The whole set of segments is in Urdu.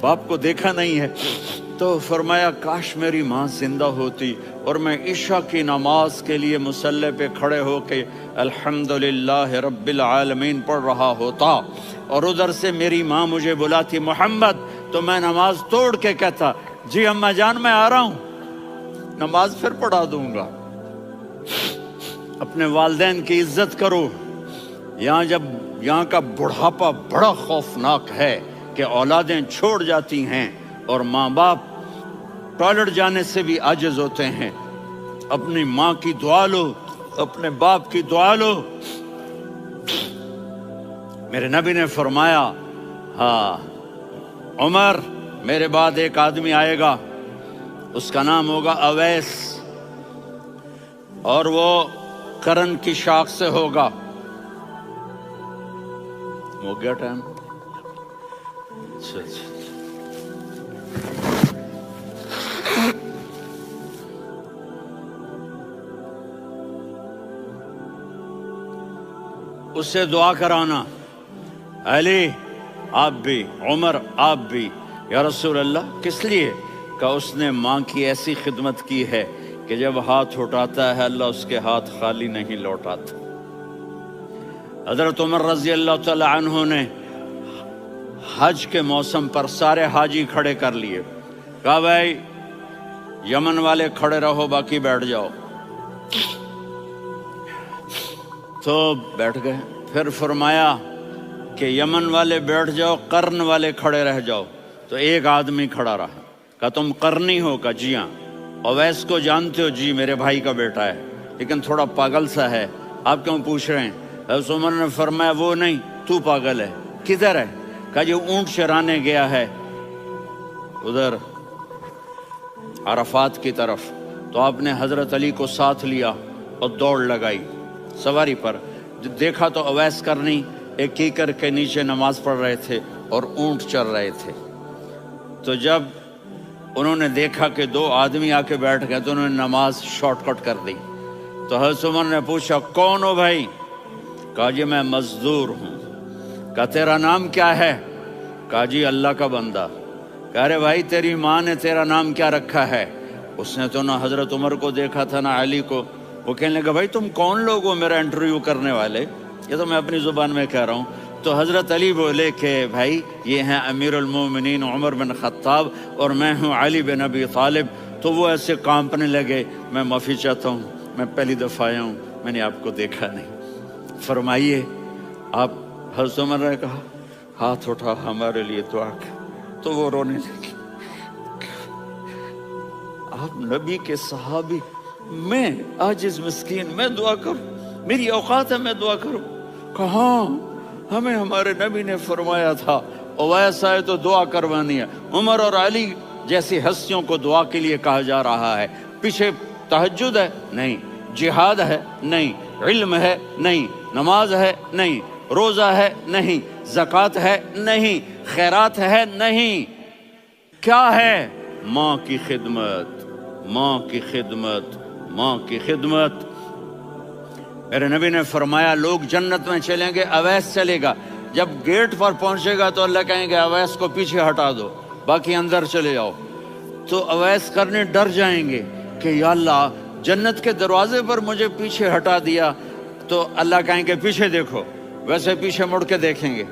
باپ کو دیکھا نہیں ہے۔ تو فرمایا کاش میری ماں زندہ ہوتی اور میں عشاء کی نماز کے لیے مصلی پہ کھڑے ہو کے الحمدللہ رب العالمین پڑھ رہا ہوتا، اور ادھر سے میری ماں مجھے بلاتی محمد، تو میں نماز توڑ کے کہتا جی اماں جان میں آ رہا ہوں، نماز پھر پڑھا دوں گا۔ اپنے والدین کی عزت کرو۔ یہاں کا بڑھاپا بڑا خوفناک ہے کہ اولادیں چھوڑ جاتی ہیں اور ماں باپ ٹوائلٹ جانے سے بھی عاجز ہوتے ہیں۔ اپنی ماں کی دعا لو، اپنے باپ کی دعا لو۔ میرے نبی نے فرمایا ہاں عمر، میرے بعد ایک آدمی آئے گا، اس کا نام ہوگا اویس، اور وہ کرن کی شاخ سے ہوگا۔ ہو گیا ٹائم؟ اچھا اس سے دعا کرانا، علی آپ بھی، عمر آپ بھی۔ یا رسول اللہ کس لیے؟ کہ اس نے ماں کی ایسی خدمت کی ہے کہ جب ہاتھ اٹھاتا ہے اللہ اس کے ہاتھ خالی نہیں لوٹاتا۔ حضرت عمر رضی اللہ تعالی عنہ نے حج کے موسم پر سارے حاجی کھڑے کر لیے، کہا بھائی یمن والے کھڑے رہو، باقی بیٹھ جاؤ۔ تو بیٹھ گئے۔ پھر فرمایا کہ یمن والے بیٹھ جاؤ، قرن والے کھڑے رہ جاؤ۔ تو ایک آدمی کھڑا رہا، کہا تم قرنی ہو؟ کہا جی ہاں۔ اویس کو جانتے ہو؟ جی میرے بھائی کا بیٹا ہے، لیکن تھوڑا پاگل سا ہے، آپ کیوں پوچھ رہے ہیں؟ حضرت عمر نے فرمایا وہ نہیں، تو پاگل ہے۔ کدھر ہے؟ کہا جو اونٹ چرانے گیا ہے ادھر عرفات کی طرف۔ تو آپ نے حضرت علی کو ساتھ لیا اور دوڑ لگائی سواری پر۔ دیکھا تو اویس کرنی ایک کیکر کے نیچے نماز پڑھ رہے تھے اور اونٹ چر رہے تھے۔ تو جب انہوں نے دیکھا کہ دو آدمی آ کے بیٹھ گئے تو انہوں نے نماز شارٹ کٹ کر دی۔ تو حضرت عمر نے پوچھا کون ہو بھائی؟ کہا جی میں مزدور ہوں۔ کہا تیرا نام کیا ہے؟ کہا جی اللہ کا بندہ۔ کہا رے بھائی تیری ماں نے تیرا نام کیا رکھا ہے؟ اس نے تو نہ حضرت عمر کو دیکھا تھا نہ علی کو۔ وہ کہنے لگا بھائی تم کون لوگ ہو میرا انٹرویو کرنے والے؟ یہ تو میں اپنی زبان میں کہہ رہا ہوں۔ تو حضرت علی بولے کہ بھائی یہ ہیں امیر المومنین عمر بن خطاب اور میں ہوں علی بن ابی طالب۔ تو وہ ایسے کانپنے لگے، میں معافی چاہتا ہوں، میں پہلی دفعہ آیا ہوں، میں نے آپ کو دیکھا نہیں، فرمائیے آپ۔ حضرت عمر نے کہا ہاتھ اٹھا ہمارے لیے دعا کر۔ تو وہ رونے لگے۔ آپ نبی کے صحابی، میں عاجز مسکین میں دعا کروں؟ میری اوقات ہے میں دعا کروں؟ کہاں، ہمیں ہمارے نبی نے فرمایا تھا اویس آئے تو دعا کروانی ہے۔ عمر اور علی جیسی ہستیوں کو دعا کے لیے کہا جا رہا ہے۔ پیچھے تہجد ہے؟ نہیں۔ جہاد ہے؟ نہیں۔ علم ہے؟ نہیں۔ نماز ہے؟ نہیں۔ روزہ ہے؟ نہیں۔ زکوٰۃ ہے؟ نہیں۔ خیرات ہے؟ نہیں۔ کیا ہے؟ ماں کی خدمت، ماں کی خدمت، ماں کی خدمت۔ میرے نبی نے فرمایا لوگ جنت میں چلیں گے، اویس چلے گا۔ جب گیٹ پر پہنچے گا تو اللہ کہیں گے اویس کو پیچھے ہٹا دو، باقی اندر چلے جاؤ۔ تو اویس کرنے ڈر جائیں گے کہ یا اللہ جنت کے دروازے پر مجھے پیچھے ہٹا دیا۔ تو اللہ کہیں گے پیچھے دیکھو، ویسے پیچھے مڑ کے دیکھیں گے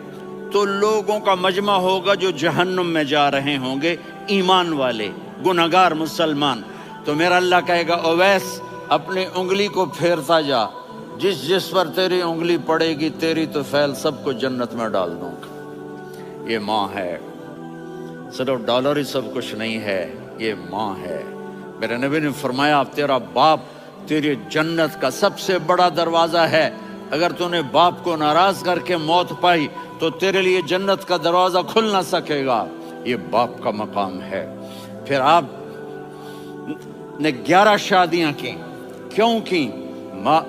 تو لوگوں کا مجمع ہوگا جو جہنم میں جا رہے ہوں گے، ایمان والے، گنہگار مسلمان۔ تو میرا اللہ کہے گا اویس اپنی انگلی کو پھیرتا جا، جس جس پر تیری انگلی پڑے گی تیری تو فیل سب کو جنت میں ڈال دوں گا۔ یہ ماں ہے، صرف ڈالر ہی سب کچھ نہیں ہے، یہ ماں ہے۔ میرے نبی نے فرمایا تیرا باپ تیری جنت کا سب سے بڑا دروازہ ہے، اگر تو نے باپ کو ناراض کر کے موت پائی تو تیرے لیے جنت کا دروازہ کھل نہ سکے گا۔ یہ باپ کا مقام ہے۔ پھر آپ نے 11 شادیاں کی، کیوں کی؟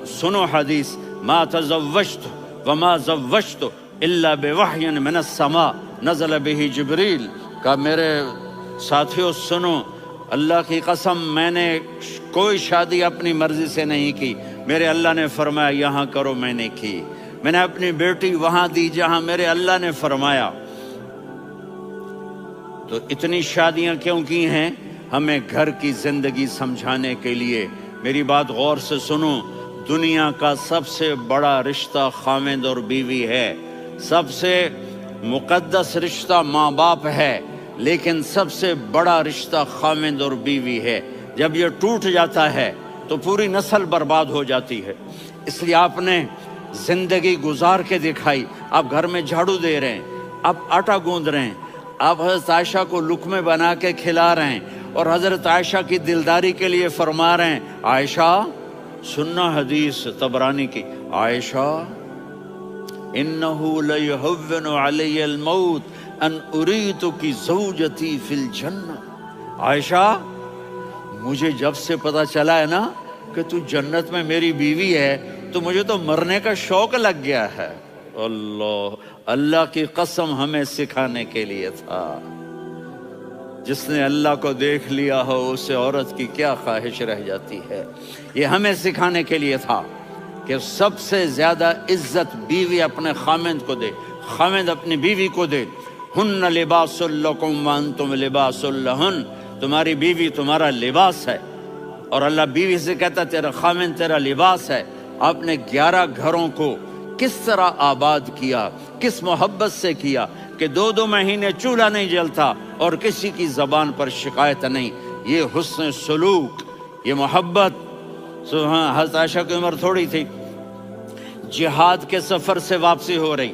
سنو حدیث، ما تزوجت وما زوجت الا بوحی من السماء نزل به جبریل۔ کہ میرے ساتھیوں سنو، اللہ کی قسم میں نے کوئی شادی اپنی مرضی سے نہیں کی، میرے اللہ نے فرمایا یہاں کرو، میں نے کی۔ میں نے اپنی بیٹی وہاں دی جہاں میرے اللہ نے فرمایا۔ تو اتنی شادیاں کیوں کی ہیں؟ ہمیں گھر کی زندگی سمجھانے کے لیے۔ میری بات غور سے سنو، دنیا کا سب سے بڑا رشتہ خاوند اور بیوی ہے، سب سے مقدس رشتہ ماں باپ ہے، لیکن سب سے بڑا رشتہ خاوند اور بیوی ہے۔ جب یہ ٹوٹ جاتا ہے تو پوری نسل برباد ہو جاتی ہے۔ اس لیے آپ نے زندگی گزار کے دکھائی۔ آپ گھر میں جھاڑو دے رہے ہیں، آپ آٹا گوندھ رہے ہیں، آپ حضرت عائشہ کو لقمے بنا کے کھلا رہے ہیں، اور حضرت عائشہ کی دلداری کے لیے فرما رہے ہیں، عائشہ سننا حدیث طبرانی کی، عائشہ انہو لیہون علی الموت ان اریتکی زوجتی فی الجنہ۔ عائشہ مجھے جب سے پتا چلا ہے نا کہ تو جنت میں میری بیوی ہے تو مجھے تو مرنے کا شوق لگ گیا ہے۔ اللہ کی قسم ہمیں سکھانے کے لیے تھا۔ جس نے اللہ کو دیکھ لیا ہو اسے عورت کی کیا خواہش رہ جاتی ہے۔ یہ ہمیں سکھانے کے لیے تھا کہ سب سے زیادہ عزت بیوی اپنے خاوند کو دے، خاوند اپنی بیوی کو دے۔ ہن لباس لکم وانتم لباس لہن، تمہاری بیوی تمہارا لباس ہے، اور اللہ بیوی سے کہتا تیرا خاوند تیرا لباس ہے۔ آپ نے 11 گھروں کو کس طرح آباد کیا، کس محبت سے کیا کہ 2 مہینے چولہا نہیں جلتا اور کسی کی زبان پر شکایت نہیں۔ یہ حسن سلوک، یہ محبت۔ حضرت عائشہ کی عمر تھوڑی تھی، جہاد کے سفر سے واپسی ہو رہی،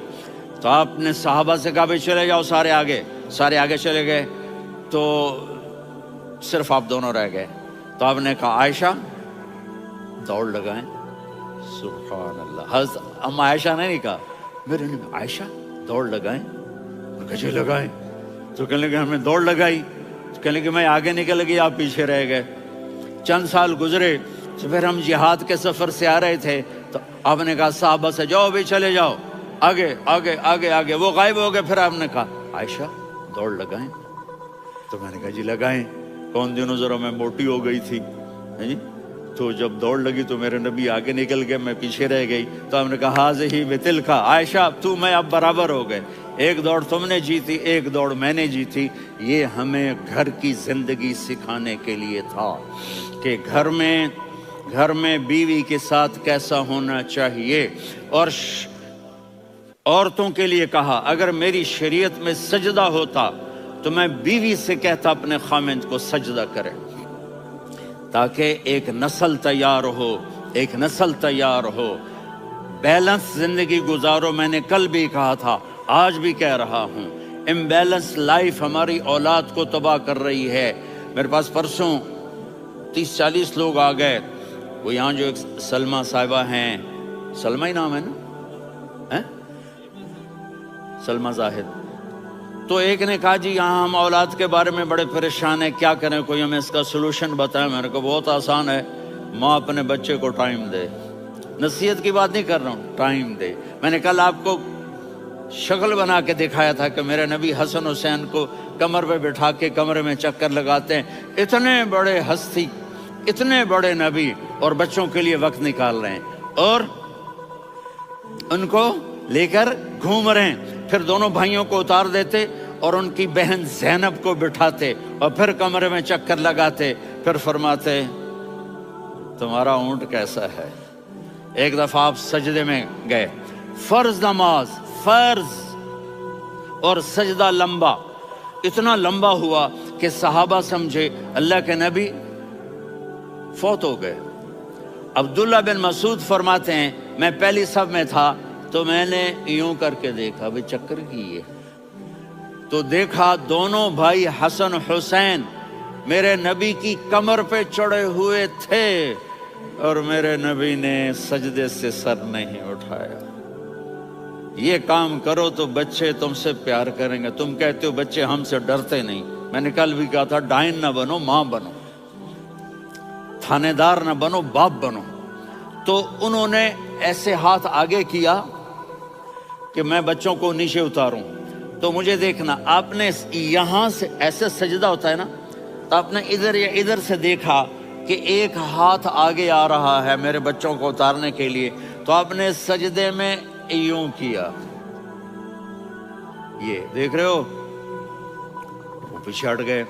تو آپ نے صحابہ سے کہا بھائی چلے جاؤ سارے آگے چلے گئے، تو صرف آپ دونوں رہ گئے۔ تو آپ نے کہا عائشہ دوڑ لگائیں۔ سبحان اللہ، حضرت اما عائشہ نے نہیں کہا، میرے نے عائشہ دوڑ لگائیں، کہا لگائیں، تو کہنے لگے ہمیں دوڑ لگائی، تو کہنے لگے میں آگے نکل گئی آپ پیچھے رہ گئے۔ چند سال گزرے تو پھر ہم جہاد کے سفر سے آ رہے تھے، تو آپ نے کہا صحابہ سے جاؤ بھی چلے جاؤ آگے آگے آگے آگے، وہ غائب ہو گئے۔ پھر آپ نے کہا عائشہ دوڑ لگائیں، تو میں نے کہا جی لگائیں۔ کون دنوں ذرا میں موٹی ہو گئی تھی جی، تو جب دوڑ لگی تو میرے نبی آگے نکل گئے، میں پیچھے رہ گئی، تو ہم نے کہا ہاذہ بتلک، عائشہ تو میں اب برابر ہو گئے، ایک دوڑ تم نے جیتی ایک دوڑ میں نے جیتی۔ یہ ہمیں گھر کی زندگی سکھانے کے لیے تھا کہ گھر میں بیوی کے ساتھ کیسا ہونا چاہیے۔ اور عورتوں کے لیے کہا اگر میری شریعت میں سجدہ ہوتا تو میں بیوی سے کہتا اپنے خاوند کو سجدہ کرے، تاکہ ایک نسل تیار ہو، بیلنس زندگی گزارو۔ میں نے کل بھی کہا تھا، آج بھی کہہ رہا ہوں، امبیلنس لائف ہماری اولاد کو تباہ کر رہی ہے۔ میرے پاس پرسوں 30-40 لوگ آ گئے، وہ یہاں جو ایک سلمہ صاحبہ ہیں، سلمہ ہی نام ہے نا، سلمہ زاہد، تو ایک نے کہا جی یہاں ہم اولاد کے بارے میں بڑے پریشان ہیں، کیا کریں، کوئی ہمیں اس کا سلوشن بتائیں۔ میں نے کہا بہت آسان ہے، ماں اپنے بچے کو ٹائم دے، نصیحت کی بات نہیں کر رہا ہوں، ٹائم دے۔ میں نے کل آپ کو شکل بنا کے دکھایا تھا کہ میرے نبی حسن حسین کو کمر پہ بٹھا کے کمرے میں چکر لگاتے ہیں۔ اتنے بڑے ہستی، اتنے بڑے نبی، اور بچوں کے لیے وقت نکال رہے ہیں اور ان کو لے کر گھوم رہے ہیں۔ پھر دونوں بھائیوں کو اتار دیتے اور ان کی بہن زینب کو بٹھاتے اور پھر کمرے میں چکر لگاتے، پھر فرماتے تمہارا اونٹ کیسا ہے۔ ایک دفعہ آپ سجدے میں گئے، فرض نماز، فرض، اور سجدہ لمبا، اتنا لمبا ہوا کہ صحابہ سمجھے اللہ کے نبی فوت ہو گئے۔ عبداللہ بن مسعود فرماتے ہیں میں پہلی صف میں تھا تو میں نے یوں کر کے دیکھا، بھئی چکر کی ہے، تو دیکھا دونوں بھائی حسن حسین میرے نبی کی کمر پہ چڑھے ہوئے تھے اور میرے نبی نے سجدے سے سر نہیں اٹھایا۔ یہ کام کرو تو بچے تم سے پیار کریں گے۔ تم کہتے ہو بچے ہم سے ڈرتے نہیں، میں نے کل بھی کہا تھا ڈائن نہ بنو، ماں بنو، تھانے دار نہ بنو، باپ بنو۔ تو انہوں نے ایسے ہاتھ آگے کیا کہ میں بچوں کو نیچے اتاروں، تو مجھے دیکھنا، آپ نے یہاں سے ایسے سجدہ ہوتا ہے نا، تو آپ نے ادھر یا ادھر سے دیکھا کہ ایک ہاتھ آگے آ رہا ہے میرے بچوں کو اتارنے کے لیے، تو آپ نے سجدے میں یوں کیا، یہ دیکھ رہے ہو، پیچھے ہٹ گئے۔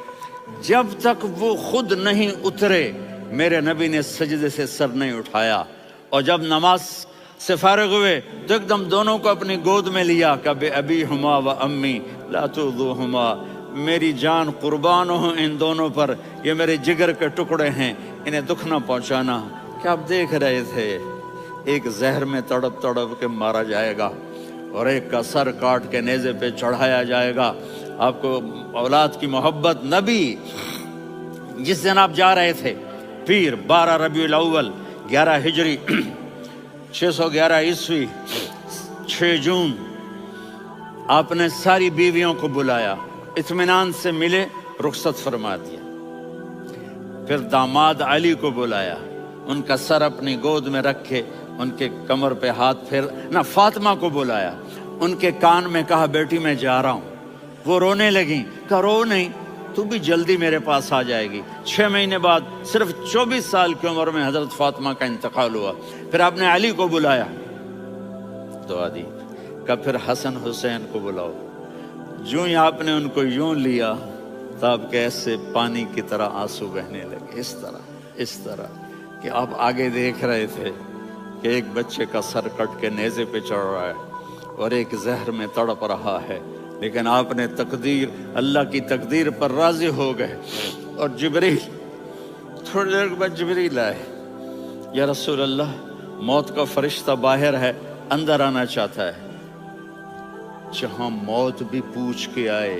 جب تک وہ خود نہیں اترے میرے نبی نے سجدے سے سر نہیں اٹھایا، اور جب نماز سے فارغ ہوئے تو ایک دم دونوں کو اپنی گود میں لیا کہ بے ابی ہما و امی لا تؤذوہما، میری جان قربان ہو ان دونوں پر، یہ میرے جگر کے ٹکڑے ہیں، انہیں دکھ نہ پہنچانا۔ کیا آپ دیکھ رہے تھے ایک زہر میں تڑپ تڑپ کے مارا جائے گا اور ایک کا سر کاٹ کے نیزے پہ چڑھایا جائے گا۔ آپ کو اولاد کی محبت، نبی جس دن آپ جا رہے تھے پیر 12 ربیع الاول 11 ہجری 611 عیسوی 6 جون، آپ نے ساری بیویوں کو بلایا، اطمینان سے ملے، رخصت فرما دیا۔ پھر داماد علی کو بلایا، ان کا سر اپنی گود میں رکھے، ان کے کمر پہ ہاتھ پھیر نہ، فاطمہ کو بلایا، ان کے کان میں کہا بیٹی میں جا رہا ہوں۔ وہ رونے لگیں، کہا رو نہیں، تو بھی جلدی میرے پاس آ جائے گی۔ 6 مہینے بعد صرف 24 سال کی عمر میں حضرت فاطمہ کا انتقال ہوا۔ پھر آپ نے علی کو بلایا، دعا دی، کہا پھر حسن حسین کو بلاؤ۔ جو ہی آپ نے ان کو یوں لیا تو آپ کے ایسے پانی کی طرح آنسو بہنے لگے، اس طرح کہ آپ آگے دیکھ رہے تھے کہ ایک بچے کا سر کٹ کے نیزے پہ چڑھ رہا ہے اور ایک زہر میں تڑپ رہا ہے، لیکن آپ نے تقدیر، اللہ کی تقدیر پر راضی ہو گئے۔ اور جبریل، تھوڑی دیر کے بعد جبریل آئے، یا رسول اللہ موت کا فرشتہ باہر ہے، اندر آنا چاہتا ہے۔ جہاں موت بھی پوچھ کے آئے،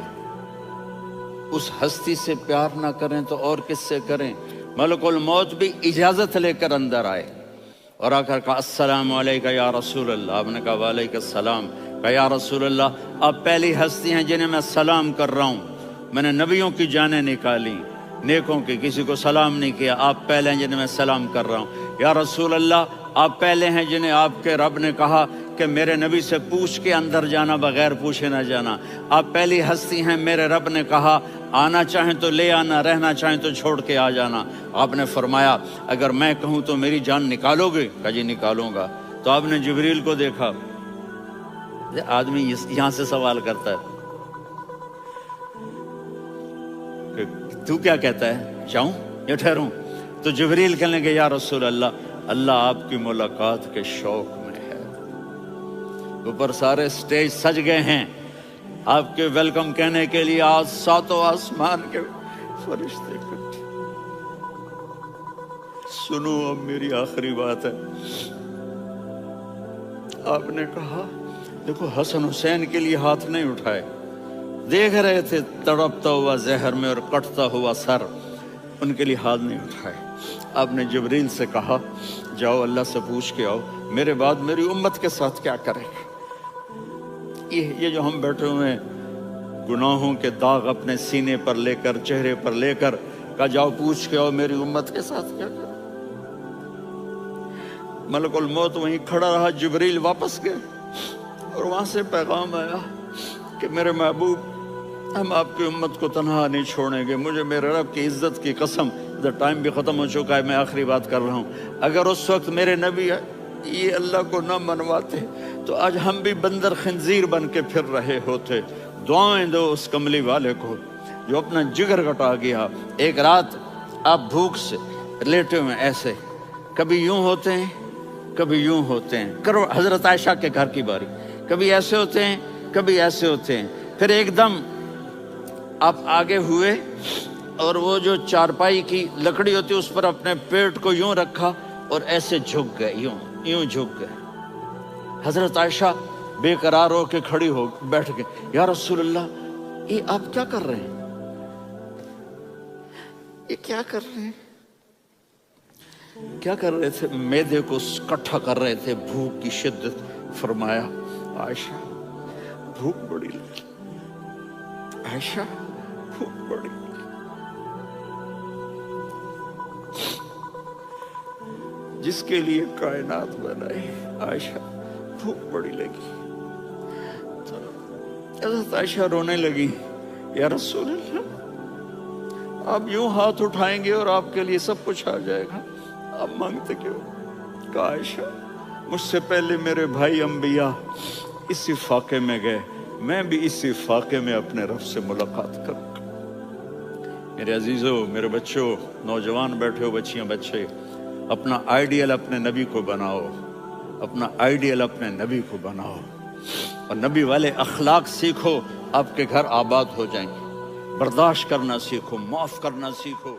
اس ہستی سے پیار نہ کریں تو اور کس سے کریں؟ ملک الموت بھی اجازت لے کر اندر آئے اور آ کر کہا السلام علیکہ یا رسول اللہ۔ آپ نے کہا وعلیکم السلام۔ کہا یا رسول اللہ آپ پہلی ہستی ہیں جنہیں میں سلام کر رہا ہوں، میں نے نبیوں کی جانیں نکالی، نیکوں کی، کسی کو سلام نہیں کیا، آپ پہلے ہیں جنہیں میں سلام کر رہا ہوں۔ یا رسول اللہ آپ پہلے ہیں جنہیں آپ کے رب نے کہا کہ میرے نبی سے پوچھ کے اندر جانا، بغیر پوچھے نہ جانا۔ آپ پہلی ہستی ہیں، میرے رب نے کہا آنا چاہیں تو لے آنا، رہنا چاہیں تو چھوڑ کے آ جانا۔ آپ نے فرمایا اگر میں کہوں تو میری جان نکالو گے؟ کہا جی نکالوں گا۔ تو آپ نے جبریل کو دیکھا، آدمی یہاں سے سوال کرتا ہے کہ تو کیا کہتا ہے، جاؤں یا ٹھہروں؟ تو جبریل کہنے لگے یا رسول اللہ اللہ آپ کی ملاقات کے شوق میں ہے۔ اوپر سارے سٹیج سج گئے ہیں آپ کے ویلکم کہنے کے لیے، آج 7 آسمان کے فرشتے اکٹھے۔ سنو اب میری آخری بات ہے۔ آپ نے کہا دیکھو حسن حسین کے لیے ہاتھ نہیں اٹھائے، دیکھ رہے تھے تڑپتا ہوا زہر میں اور کٹتا ہوا سر، ان کے لیے ہاتھ نہیں اٹھائے۔ آپ نے جبریل سے کہا جاؤ اللہ سے پوچھ کے آؤ میرے بعد میری امت کے ساتھ کیا کرے گا۔ یہ جو ہم بیٹھے ہوئے ہیں گناہوں کے داغ اپنے سینے پر لے کر، چہرے پر لے کر، کہا جاؤ پوچھ کے آؤ میری امت کے ساتھ کیا کرے۔ ملک الموت وہیں کھڑا رہا، جبریل واپس گئے اور وہاں سے پیغام آیا کہ میرے محبوب ہم آپ کی امت کو تنہا نہیں چھوڑیں گے، مجھے میرے رب کی عزت کی قسم، ٹائم بھی ختم ہو چکا ہے، میں آخری بات کر رہا ہوں، اگر اس وقت میرے نبی یہ اللہ کو نہ منواتے تو آج ہم بھی بندر خنزیر بن کے پھر رہے ہوتے۔ دعائیں دو اس کملی والے کو جو اپنا جگر کٹا گیا۔ ایک رات آپ بھوک سے لیٹے ہوئے ایسے، کبھی یوں ہوتے ہیں کبھی یوں ہوتے ہیں، کرو حضرت عائشہ کے گھر کی باری، کبھی ایسے ہوتے ہیں کبھی ایسے ہوتے ہیں۔ پھر ایک دم آپ آگے ہوئے اور وہ جو چارپائی کی لکڑی ہوتی اس پر اپنے پیٹ کو یوں رکھا اور ایسے جھک گئے، یوں جھک گئے۔ حضرت عائشہ بے قرار ہو کے کھڑی ہو بیٹھ گئے، یا رسول اللہ یہ آپ کیا کر رہے ہیں، یہ کیا کر رہے ہیں؟ کیا کر رہے تھے؟ معدے کو کٹھا کر رہے تھے، بھوک کی شدت۔ فرمایا عائشہ بھوک بڑی لگی، عائشہ بھوک بڑی لگی۔ جس کے لیے کائنات بنائی، عائشہ بھوک بڑی لگی۔ تو حضرت عائشہ رونے لگی، یا رسول اللہ آپ یوں ہاتھ اٹھائیں گے اور آپ کے لیے سب کچھ آ جائے گا، آپ مانگتے کیوں؟ کہا عائشہ مجھ سے پہلے میرے بھائی انبیاء اسی فاقے میں گئے، میں بھی اسی فاقے میں اپنے رب سے ملاقات کروں گا۔ میرے عزیزوں، میرے بچوں، نوجوان بیٹھے ہو، بچیاں بچے، اپنا آئیڈیل اپنے نبی کو بناؤ، اپنا آئیڈیل اپنے نبی کو بناؤ، اور نبی والے اخلاق سیکھو، آپ کے گھر آباد ہو جائیں گے۔ برداشت کرنا سیکھو، معاف کرنا سیکھو۔